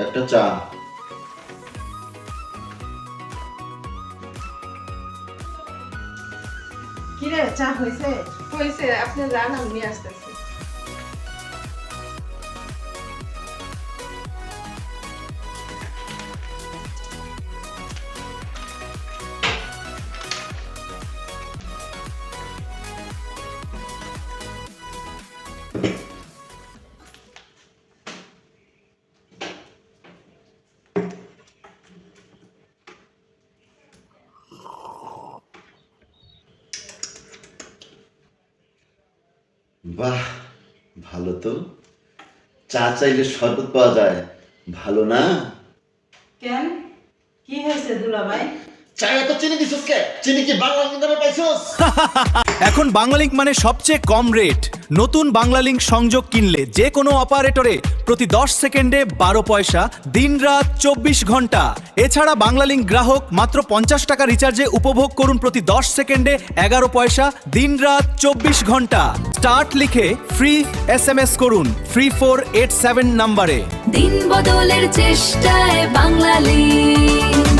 একটা চা। কি রে, চা হয়েছে? হয়েছে, আপনি যান, আমি নিয়ে আসতেছি। বাহ, ভালো তো। চা চাইলে শরবত পাওয়া যায়, ভালো না? কেন, কি হয়েছে দুলাভাই? চায়ে তো চিনি দিছস কে? চিনি কি বাংলা কিনারে পাইছস? এখন বাংলালিংক মানে সবচেয়ে কম রেট। নতুন বাংলালিংক সংযোগ কিনলে যে কোনো অপারেটরে প্রতি 10 সেকেন্ডে 12 পয়সা, দিনরাত 24 ঘন্টা। এছাড়া বাংলালিংক গ্রাহক মাত্র 50 টাকা রিচার্জে উপভোগ করুন প্রতি 10 সেকেন্ডে 11 পয়সা, দিনরাত 24 ঘন্টা। স্টার্ট লিখে ফ্রি SMS করুন 3487 নম্বরে। দিন বদলের চেষ্টায় বাংলালিংক।